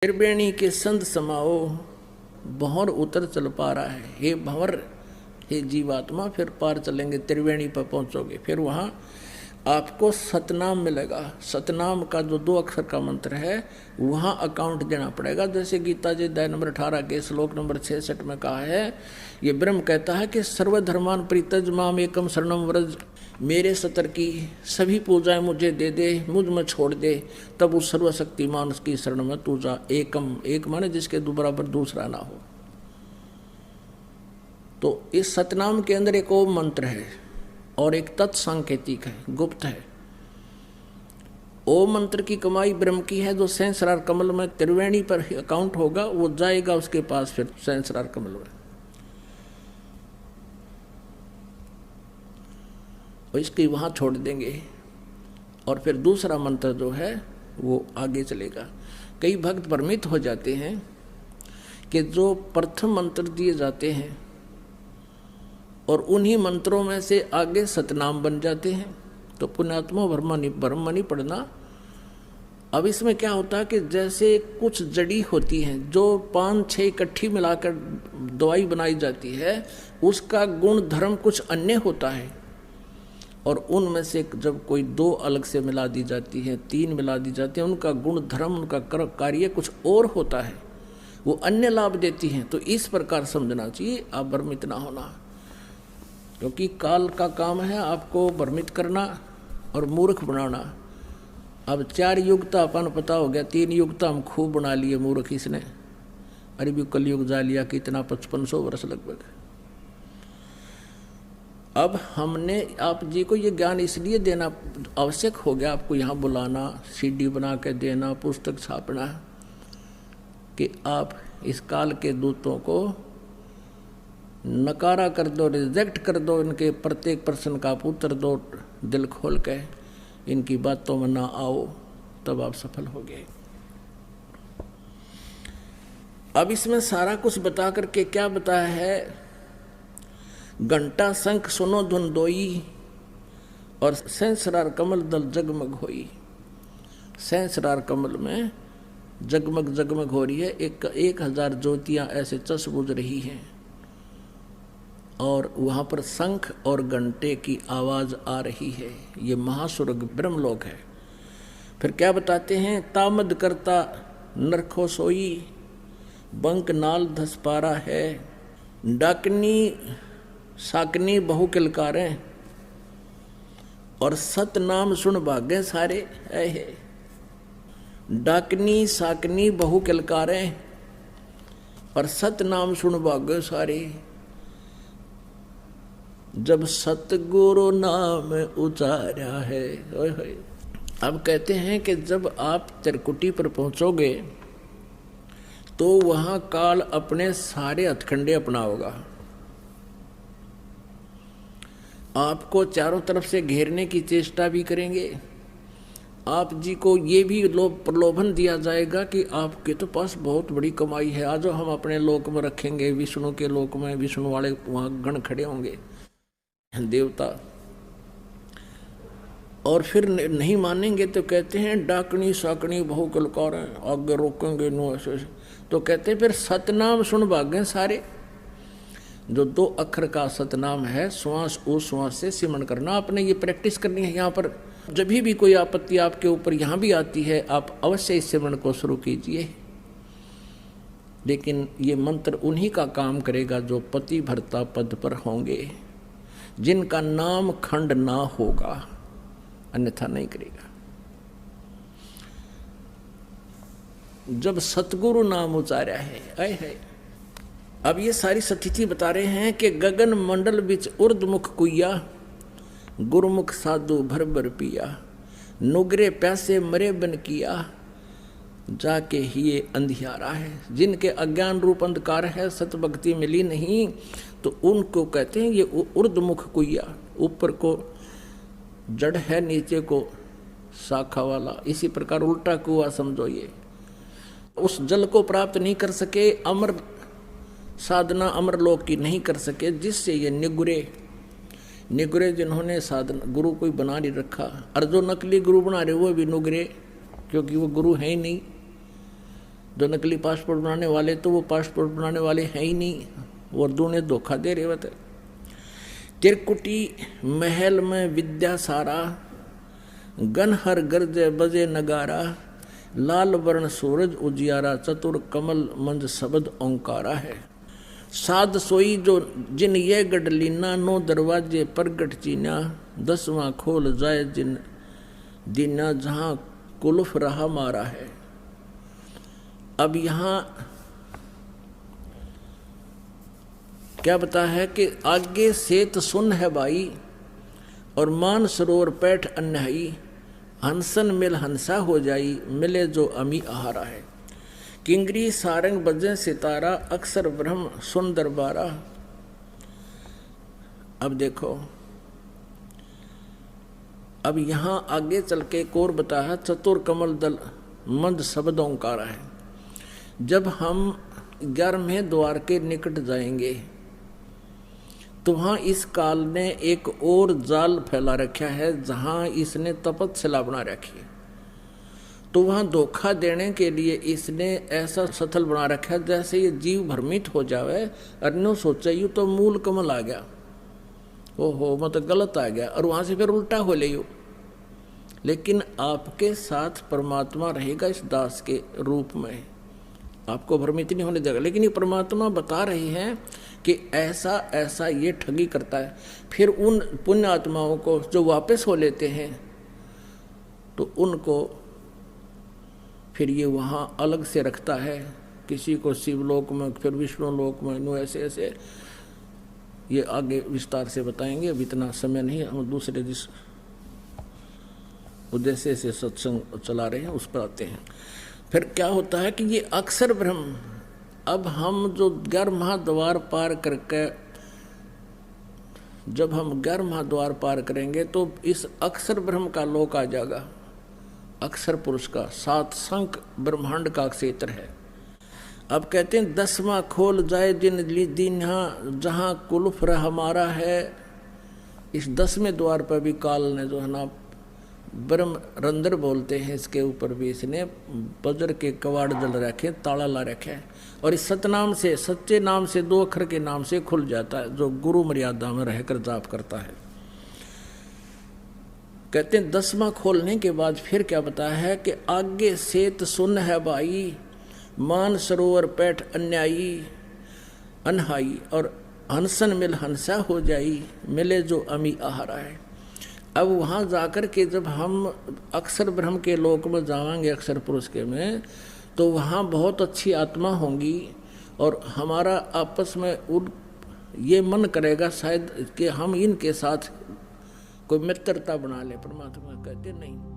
त्रिवेणी के संत समाओ, भंवर उतर चल पा रहा है। हे भंवर, हे जीवात्मा, फिर पार चलेंगे, त्रिवेणी पर पहुंचोगे। फिर वहां आपको सतनाम मिलेगा। सतनाम का जो 2 अक्षर का मंत्र है वहां अकाउंट देना पड़ेगा। जैसे गीता जी अध्याय नंबर 18 के श्लोक नंबर 66 में कहा है, ये ब्रह्म कहता है कि सर्वधर्मान परित्यज माम एकम शरणम व्रज, मेरे सतर की सभी पूजाएं मुझे दे दे, मुझ में छोड़ दे, तब उस सर्वशक्तिमान उसकी शरण में तू जा। एकम, एक माने जिसके बराबर दूसरा ना हो। तो इस सतनाम के अंदर एक ओम मंत्र है और एक तत्सांकेतिक है, गुप्त है। ओम मंत्र की कमाई ब्रह्म की है, जो सहस्रार कमल में त्रिवेणी पर अकाउंट होगा वो जाएगा उसके पास, फिर सहस्रार कमल में और इसकी वहां छोड़ देंगे। और फिर दूसरा मंत्र जो है वो आगे चलेगा। कई भक्त भ्रमित हो जाते हैं कि जो प्रथम मंत्र दिए जाते हैं और उन्हीं मंत्रों में से आगे सतनाम बन जाते हैं, तो पुण्यात्मा ब्रह्म नहीं पढ़ना। अब इसमें क्या होता है कि जैसे कुछ जड़ी होती हैं जो 5-6 इकट्ठी मिलाकर दवाई बनाई जाती है, उसका गुण धर्म कुछ अन्य होता है, और उनमें से जब कोई 2 अलग से मिला दी जाती है, 3 मिला दी जाती है, उनका गुण धर्म, उनका कार्य कुछ और होता है, वो अन्य लाभ देती हैं। तो इस प्रकार समझना चाहिए, आप भ्रमित ना होना, क्योंकि काल का काम है आपको भ्रमित करना और मूर्ख बनाना। अब 4 युग तो अपन पता हो गया, 3 युग तो हम खूब बना लिए मूर्ख इसने। अरे भी कलयुग जा लिया कितना, 5500 वर्ष लगभग। अब हमने आप जी को ये ज्ञान इसलिए देना आवश्यक हो गया, आपको यहाँ बुलाना, सीडी बना के देना, पुस्तक छापना, कि आप इस काल के दूतों को नकारा कर दो, रिजेक्ट कर दो, इनके प्रत्येक प्रश्न का आप उत्तर दो दिल खोल के, इनकी बातों में ना आओ, तब आप सफल हो गए। अब इसमें सारा कुछ बता करके क्या बताया है, घंटा शंख सुनो धुन दोई और सहस्रार कमल दल जगमग होई। सहस्रार कमल में जगमग जगमग हो रही है, 1000 ज्योतियां ऐसे चस बुझ रही हैं, और वहां पर शंख और घंटे की आवाज आ रही है। ये महास्वर्ग ब्रह्मलोक है। फिर क्या बताते हैं, तामद करता नरखो सोई, बंक नाल धस पारा है, डाकनी साकनी बहु किलकारें, और सत नाम सुन भागे सारे है। डाकनी साकनी बहु किलकारें और सत नाम सुन भागे सारे, जब सतगुरु नाम उचारा है। अब कहते हैं कि जब आप त्रिकुटी पर पहुंचोगे तो वहां काल अपने सारे हथकंडे अपनाओगा, आपको चारों तरफ से घेरने की चेष्टा भी करेंगे। आप जी को ये भी प्रलोभन दिया जाएगा कि आपके तो पास बहुत बड़ी कमाई है, आज हम अपने लोक में रखेंगे, विष्णु के लोक में विष्णु वाले वहाँ गण खड़े होंगे, देवता। और फिर नहीं मानेंगे तो कहते हैं डाकनी साकनी बहु कलकार, आगे रोकेंगे नो ऐसे। तो कहते हैं फिर सतनाम सुन भागे सारे। जो 2 अक्षर का सतनाम है, श्वास उस श्वास से सिमरण करना, आपने ये प्रैक्टिस करनी है। यहाँ पर जब भी कोई आपत्ति आपके ऊपर यहाँ भी आती है, आप अवश्य इस सिमरण को शुरू कीजिए। लेकिन ये मंत्र उन्हीं का काम करेगा जो पति भर्ता पद पर होंगे, जिनका नाम खंड ना होगा, अन्यथा नहीं करेगा। जब सतगुरु नाम उचारा है, आए है। अब ये सारी स्थिति बता रहे हैं कि गगन मंडल बिच उर्दमुख कुइया, गुरुमुख साधु भर भर पिया, नुगरे प्यासे मरे बन किया, जाके ही ये अंधियारा है। जिनके अज्ञान रूप अंधकार है, सतभक्ति मिली नहीं, तो उनको कहते हैं ये उर्दमुख कुइया, ऊपर को जड़ है, नीचे को शाखा वाला। इसी प्रकार उल्टा कुआ समझो। ये उस जल को प्राप्त नहीं कर सके, अमर साधना अमरलोक की नहीं कर सके, जिससे ये निगुरे जिन्होंने साधना गुरु कोई बना नहीं रखा, और जो नकली गुरु बना रहे वो भी नुगरे, क्योंकि वो गुरु है ही नहीं। जो नकली पासपोर्ट बनाने वाले तो वो पासपोर्ट बनाने वाले हैं ही नहीं, वो दूने धोखा दे रहे होते। त्रिकुटी महल में विद्या सारा, गनहर गरजे बजे नगारा, लाल वर्ण सूरज उजियारा, चतुर कमल मंज शब्द ओंकारा है। साध सोई जो जिन ये गढ़लीना, 9 दरवाजे प्रगट चीना, 10वां खोल जाए जिन दीना, जहां कुलफ रहा मारा है। अब यहाँ क्या बता है कि आगे सेत सुन है भाई, और मान सरोवर पैठ अन्यायी, हंसन मिल हंसा हो जाई, मिले जो अमी आहारा है। किंगरी सारंग बजे सितारा, अक्सर ब्रह्म सुन दरबारा। अब देखो, अब यहाँ आगे चल के एक और बता है, चतुर कमल दल मंद शब्द ओंकारा है। जब हम 11वें द्वार के निकट जाएंगे तो वहाँ इस काल ने एक और जाल फैला रखा है, जहाँ इसने तपस्या बना रखी है। तो वहाँ धोखा देने के लिए इसने ऐसा स्थल बना रखा है जैसे ये जीव भ्रमित हो जावे, अरनो सोचा यूँ तो मूल कमल आ गया, ओहो मतलब गलत आ गया, और वहाँ से फिर उल्टा हो ले यूँ। लेकिन आपके साथ परमात्मा रहेगा इस दास के रूप में, आपको भ्रमित नहीं होने देगा। लेकिन ये परमात्मा बता रहे हैं कि ऐसा ऐसा ये ठगी करता है। फिर उन पुण्य आत्माओं को जो वापस हो लेते हैं तो उनको फिर ये वहाँ अलग से रखता है, किसी को शिवलोक में, फिर विष्णु लोक में, नो ऐसे ऐसे ये आगे विस्तार से बताएंगे। अब इतना समय नहीं, हम दूसरे जिस उद्देश्य से सत्संग चला रहे हैं उस पर आते हैं। फिर क्या होता है कि ये अक्षर ब्रह्म, अब हम जो 11 महाद्वार पार करके, जब हम 11 महाद्वार पार करेंगे तो इस अक्षर ब्रह्म का लोक आ जाएगा। अक्षर पुरुष का 7 संख ब्रह्मांड का क्षेत्र है। अब कहते हैं 10वां खोल जाए जिन दीन, जहाँ कुलफ्र हमारा है। इस 10वें द्वार पर भी काल ने जो है ना ब्रह्म रंध्र बोलते हैं, इसके ऊपर भी इसने वज्र के कवाड़ जल रखे, ताला ला रखे है। और इस सतनाम से, सच्चे नाम से, 2 अक्षर के नाम से खुल जाता है, जो गुरु मर्यादा में रहकर जाप करता है। कहते हैं 10वां खोलने के बाद फिर क्या बताया है कि आगे सेत सुन है भाई, मान सरोवर पैठ अन्यायी अनहाई, और हंसन मिल हंसा हो जाई, मिले जो अमी आहारा है। अब वहाँ जाकर के जब हम अक्षर ब्रह्म के लोक में जाएंगे, अक्षर पुरुष के में, तो वहाँ बहुत अच्छी आत्मा होंगी और हमारा आपस में ये मन करेगा शायद कि हम इनके साथ कोई मित्रता बना ले। परमात्मा कहते नहीं।